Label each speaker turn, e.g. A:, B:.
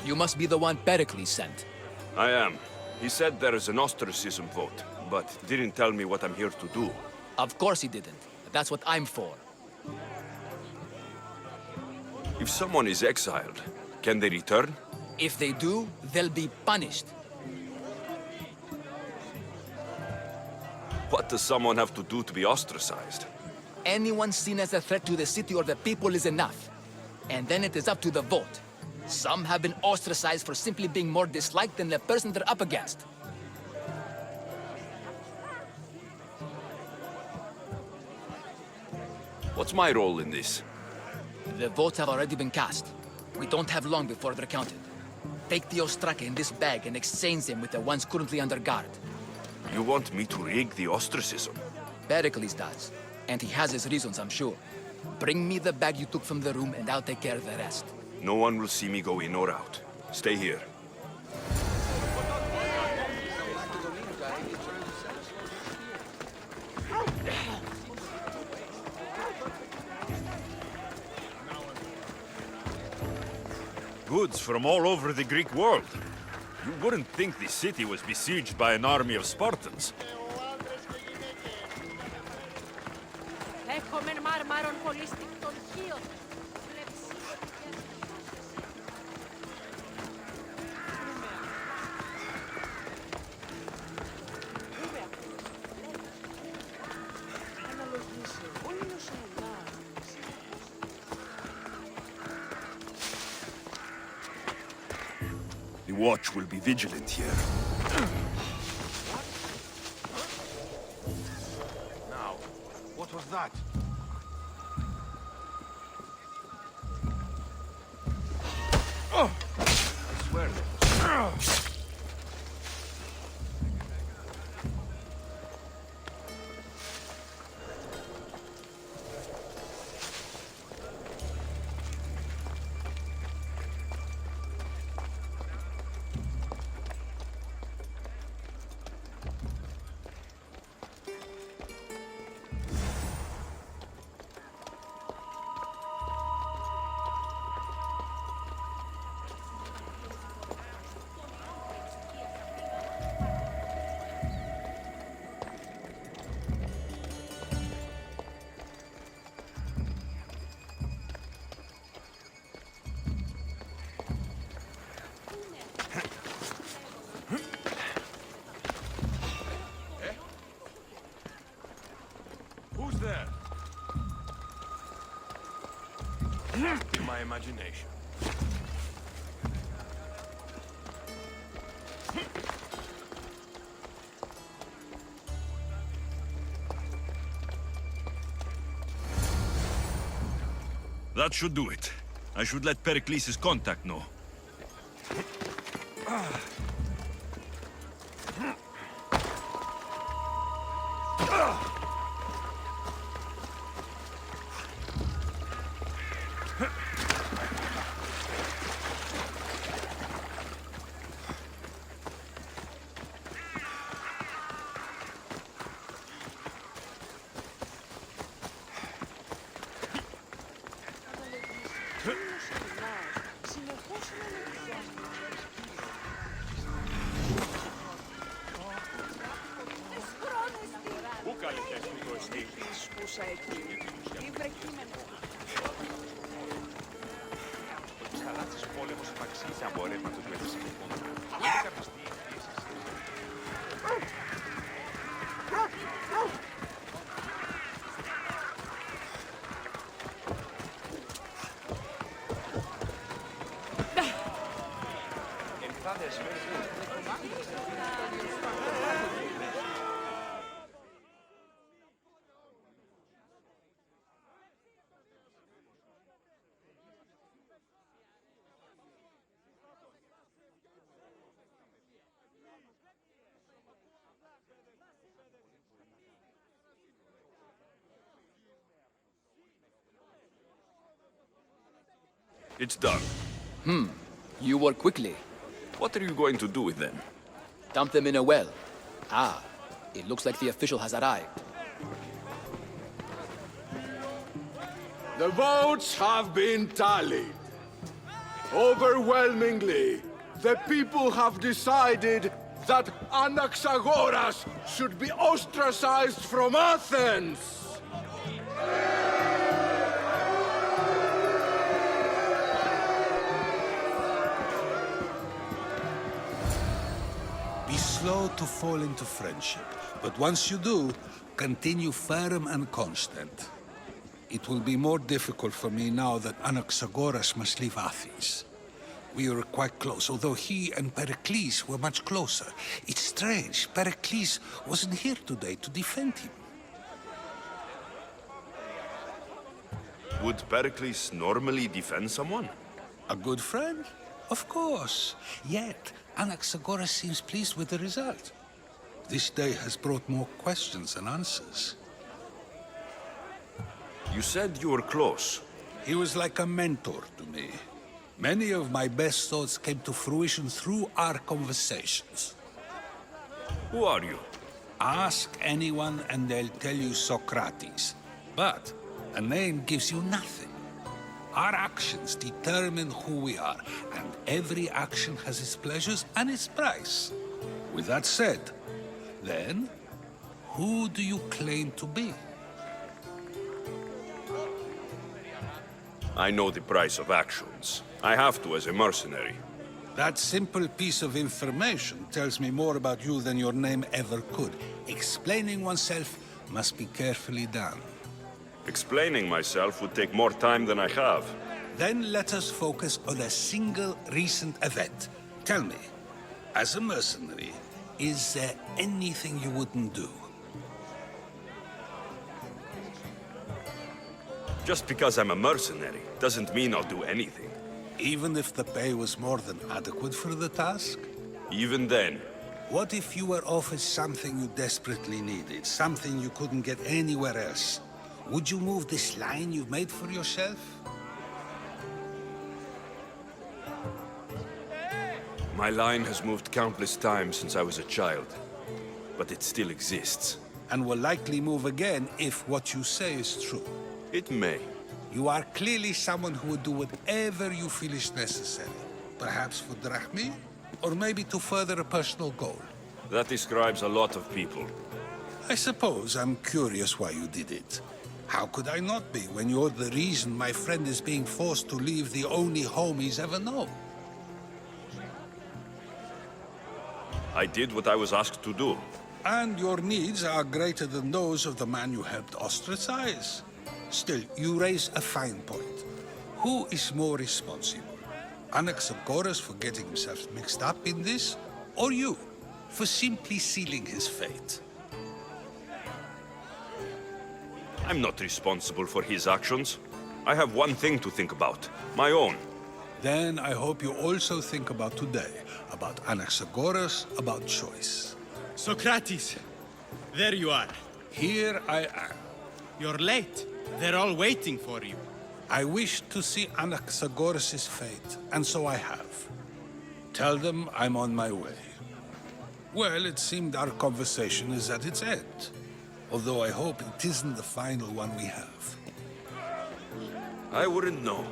A: You must be the one Pericles sent.
B: I am. He said there is an ostracism vote, but didn't tell me what I'm here to do.
A: Of course he didn't. That's what I'm for.
B: If someone is exiled, can they return?
A: If they do, they'll be punished.
B: What does someone have to do to be ostracized?
A: Anyone seen as a threat to the city or the people is enough. And then it is up to the vote. Some have been ostracized for simply being more disliked than the person they're up against.
B: What's my role in this?
A: The votes have already been cast. We don't have long before they're counted. Take the Ostraka in this bag and exchange them with the ones currently under guard.
B: You want me to rig the ostracism?
A: Pericles does. And he has his reasons, I'm sure. Bring me the bag you took from the room and I'll take care of the rest.
B: No one will see me go in or out. Stay here.
C: Goods from all over the Greek world. You wouldn't think the city was besieged by an army of Spartans.
B: The watch will be vigilant here.
C: Now, what was that?
B: I swear there was...
C: Who's there? In my imagination. That should do it. I should let Pericles' contact know.
B: It's done.
A: You work quickly.
B: What are you going to do with them?
A: Dump them in a well. Ah, it looks like the official has arrived.
D: The votes have been tallied. Overwhelmingly, the people have decided that Anaxagoras should be ostracized from Athens!
E: Be slow to fall into friendship, but once you do, continue firm and constant. It will be more difficult for me now that Anaxagoras must leave Athens. We were quite close, although he and Pericles were much closer. It's strange, Pericles wasn't here today to defend him.
B: Would Pericles normally defend someone?
E: A good friend? Of course. Yet, Anaxagoras seems pleased with the result. This day has brought more questions than answers.
B: You said you were close.
E: He was like a mentor to me. Many of my best thoughts came to fruition through our conversations.
B: Who are you?
E: Ask anyone and they'll tell you Sokrates. But a name gives you nothing. Our actions determine who we are, and every action has its pleasures and its price. With that said, then, who do you claim to be?
B: I know the price of actions. I have to as a mercenary.
E: That simple piece of information tells me more about you than your name ever could. Explaining oneself must be carefully done.
B: Explaining myself would take more time than I have.
E: Then let us focus on a single recent event. Tell me, as a mercenary, is there anything you wouldn't do?
B: Just because I'm a mercenary doesn't mean I'll do anything.
E: Even if the pay was more than adequate for the task?
B: Even then,
E: What if you were offered something you desperately needed, something you couldn't get anywhere else? Would you move this line you've made for yourself?
B: my line has moved countless times since I was a child. But it still exists.
E: And will likely move again if what you say is true.
B: It may.
E: You are clearly someone who would do whatever you feel is necessary. Perhaps for drachmi, or maybe to further a personal goal.
B: That describes a lot of people.
E: I suppose I'm curious why you did it. How could I not be when you're the reason my friend is being forced to leave the only home he's ever known?
B: I did what I was asked to do.
E: And your needs are greater than those of the man you helped ostracize. Still, you raise a fine point. Who is more responsible? Anaxagoras for getting himself mixed up in this, or you for simply sealing his fate?
B: I'm not responsible for his actions. I have one thing to think about. My own.
E: Then I hope you also think about today, about Anaxagoras, about choice.
F: Sokrates, there you are.
E: Here I am.
F: You're late. They're all waiting for you.
E: I wish to see Anaxagoras' fate, and so I have. Tell them I'm on my way. Well, it seemed our conversation is at its end. Although I hope it isn't the final one we have.
B: I wouldn't know.